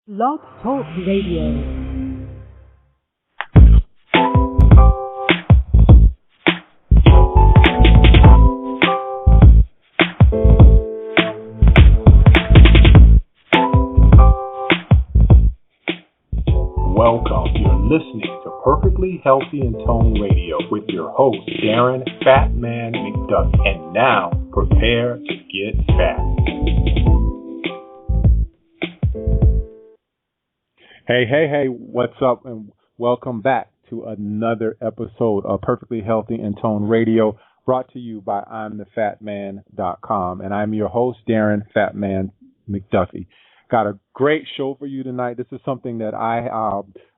Blog Talk Radio. Welcome. You're listening to Perfectly Healthy and Tone Radio with your host, Darren Fatman McDuffie. And now, prepare to get fat. Hey, what's up? And welcome back to another episode of Perfectly Healthy and Tone Radio, brought to you by I'mTheFatMan.com. And I'm your host, Darren Fatman McDuffie. Got a great show for you tonight. This is something that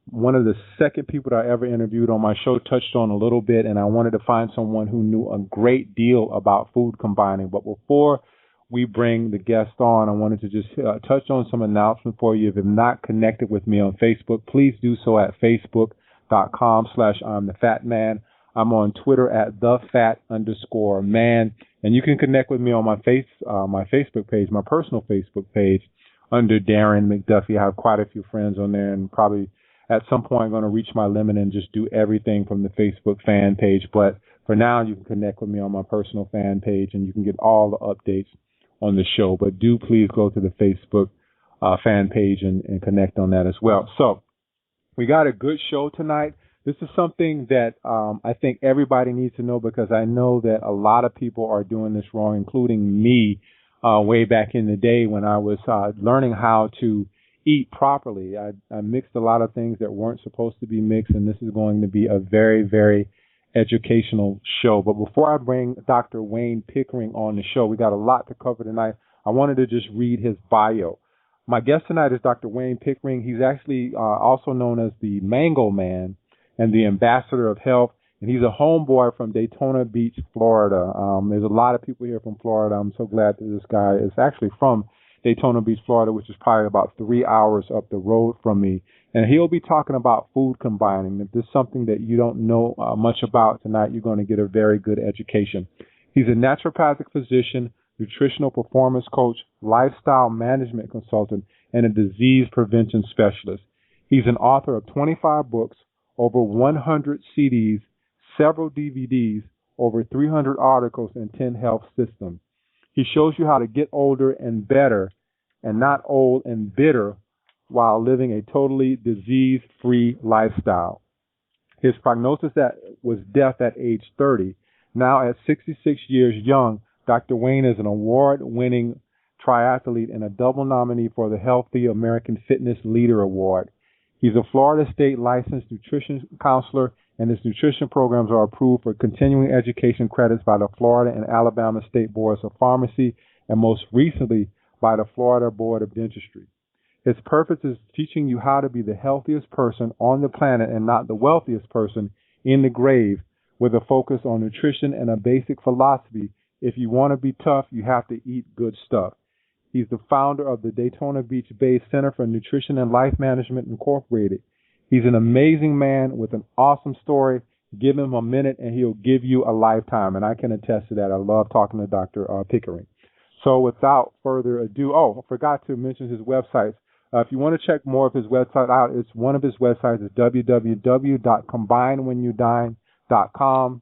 one of the second people that I ever interviewed on my show touched on a little bit, and I wanted to find someone who knew a great deal about food combining. But before we bring the guest on, I wanted to just touch on some announcements for you. If you're not connected with me on Facebook, please do so at facebook.com/I'mTheFatMan. I'm on Twitter at @thefat_man, and you can connect with me on my Facebook page, my personal Facebook page, under Darren McDuffie. I have quite a few friends on there, and probably at some point I'm going to reach my limit and just do everything from the Facebook fan page. But for now, you can connect with me on my personal fan page, and you can get all the updates on the show. But do please go to the Facebook fan page and connect on that as well. So we got a good show tonight. This is something that I think everybody needs to know, because I know that a lot of people are doing this wrong, including me. Way back in the day when I was learning how to eat properly. I mixed a lot of things that weren't supposed to be mixed, and this is going to be a very, very educational show. But before I bring Dr. Wayne Pickering on the show, we got a lot to cover tonight. I wanted to just read his bio. My guest tonight is Dr. Wayne Pickering. He's actually also known as the Mango Man and the Ambassador of Health. And he's a homeboy from Daytona Beach, Florida. There's a lot of people here from Florida. I'm so glad that this guy is actually from Daytona Beach, Florida, which is probably about 3 hours up the road from me. And he'll be talking about food combining. If this is something that you don't know much about tonight, you're going to get a very good education. He's a naturopathic physician, nutritional performance coach, lifestyle management consultant, and a disease prevention specialist. He's an author of 25 books, over 100 CDs, several DVDs, over 300 articles, and 10 health systems. He shows you how to get older and better, and not old and bitter, while living a totally disease-free lifestyle. His prognosis was death at age 30. Now at 66 years young, Dr. Wayne is an award-winning triathlete and a double nominee for the Healthy American Fitness Leader Award. He's a Florida State licensed nutrition counselor, and his nutrition programs are approved for continuing education credits by the Florida and Alabama State Boards of Pharmacy, and most recently by the Florida Board of Dentistry. His purpose is teaching you how to be the healthiest person on the planet and not the wealthiest person in the grave, with a focus on nutrition and a basic philosophy: if you want to be tough, you have to eat good stuff. He's the founder of the Daytona Beach-based Center for Nutrition and Life Management Incorporated. He's an amazing man with an awesome story. Give him a minute and he'll give you a lifetime. And I can attest to that. I love talking to Dr. Pickering. So without further ado, I forgot to mention his websites. If you want to check more of his website out, one of his websites is www.combinewhenyoudine.com.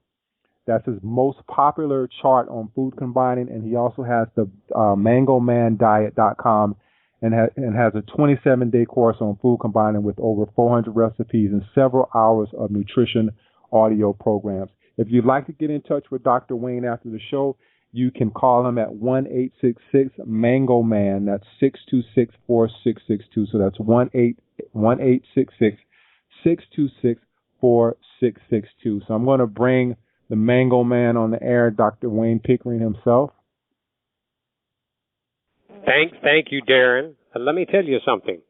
That's his most popular chart on food combining. And he also has the mangomandiet.com. And has a 27-day course on food combining with over 400 recipes and several hours of nutrition audio programs. If you'd like to get in touch with Dr. Wayne after the show, you can call him at 1-866-MANGO-MAN. That's 626-4662. So that's 1-866-626-4662. So I'm going to bring the Mango Man on the air, Dr. Wayne Pickering himself. Thank you, Darren. Let me tell you something.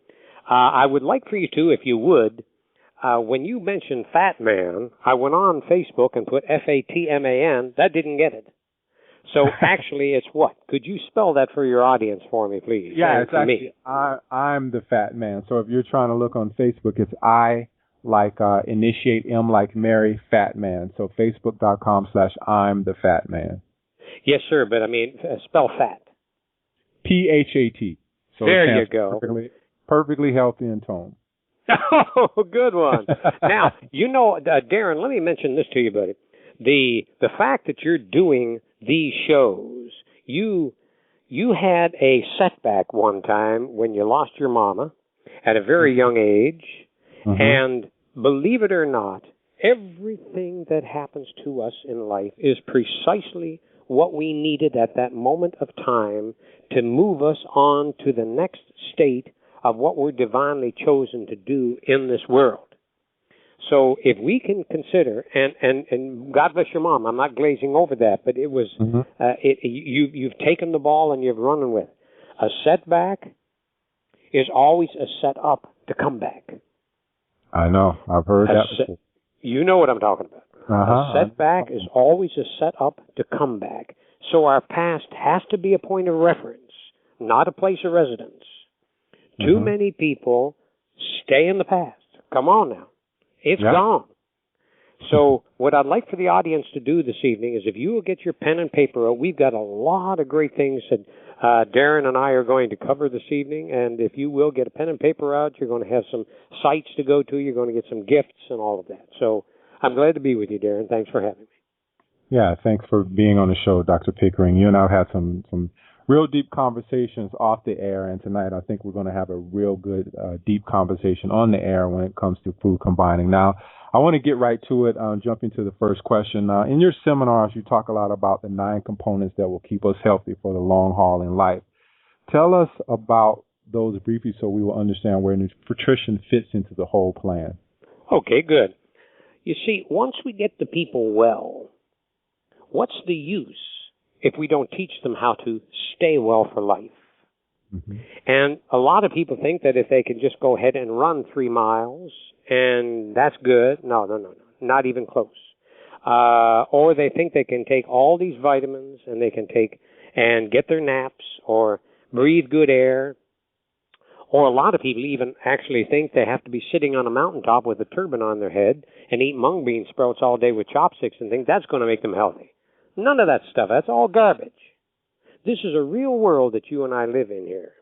I would like for you to, if you would, when you mentioned Fat Man, I went on Facebook and put Fatman. That didn't get it. So actually, it's what? Could you spell that for your audience for me, please? Yeah, it's actually I'm the Fat Man. So if you're trying to look on Facebook, it's I like initiate M like Mary, Fat Man. So Facebook.com/I'm the Fat Man. Yes, sir. But I mean, spell fat. PHAT. So there you go. perfectly healthy and toned. Oh, good one. Now, Darren, let me mention this to you, buddy. The fact that you're doing these shows, you had a setback one time when you lost your mama at a very young age, and believe it or not, everything that happens to us in life is precisely what we needed at that moment of time to move us on to the next state of what we're divinely chosen to do in this world. So if we can consider, and God bless your mom, I'm not glazing over that, but it was, you've taken the ball and you've run with it. A setback is always a set up to come back. I know. I've heard that before. You know what I'm talking about. A setback is always a set up to come back. So our past has to be a point of reference, not a place of residence. Too many people stay in the past. Come on now. It's gone. So what I'd like for the audience to do this evening is if you will get your pen and paper out, we've got a lot of great things that Darren and I are going to cover this evening. And if you will get a pen and paper out, you're going to have some sites to go to. You're going to get some gifts and all of that. So I'm glad to be with you, Darren. Thanks for having me. Yeah, thanks for being on the show, Dr. Pickering. You and I have had some real deep conversations off the air, and tonight I think we're going to have a real good deep conversation on the air when it comes to food combining. Now, I want to get right to it, jump into the first question. In your seminars, you talk a lot about the 9 components that will keep us healthy for the long haul in life. Tell us about those briefly so we will understand where nutrition fits into the whole plan. Okay, good. You see, once we get the people well, what's the use if we don't teach them how to stay well for life? And a lot of people think that if they can just go ahead and run 3 miles and that's good. No, not even close. Or they think they can take all these vitamins and they can take and get their naps or breathe good air. Or a lot of people even actually think they have to be sitting on a mountaintop with a turban on their head and eat mung bean sprouts all day with chopsticks and think that's going to make them healthy. None of that stuff. That's all garbage. This is a real world that you and I live in here.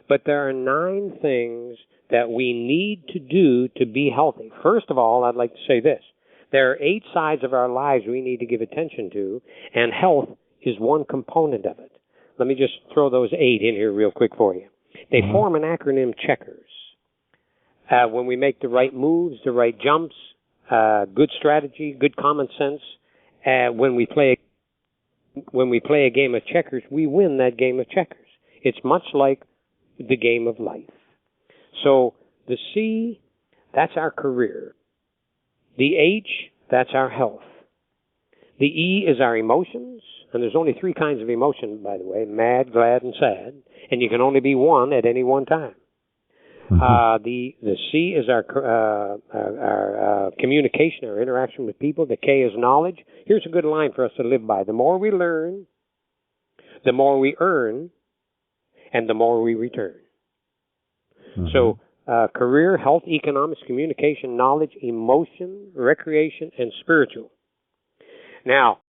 But there are 9 things that we need to do to be healthy. First of all, I'd like to say this. There are 8 sides of our lives we need to give attention to, and health is one component of it. Let me just throw those 8 in here real quick for you. They form an acronym, checkers. When we make the right moves, the right jumps, good strategy, good common sense, when we play a game of checkers, we win that game of checkers. It's much like the game of life. So the C, that's our career. The H, that's our health. The E is our emotions, and there's only 3 kinds of emotion, by the way, mad, glad, and sad, and you can only be one at any one time. The C is our communication, our interaction with people. The K is knowledge. Here's a good line for us to live by. The more we learn, the more we earn, and the more we return. So career, health, economics, communication, knowledge, emotion, recreation, and spiritual. Now,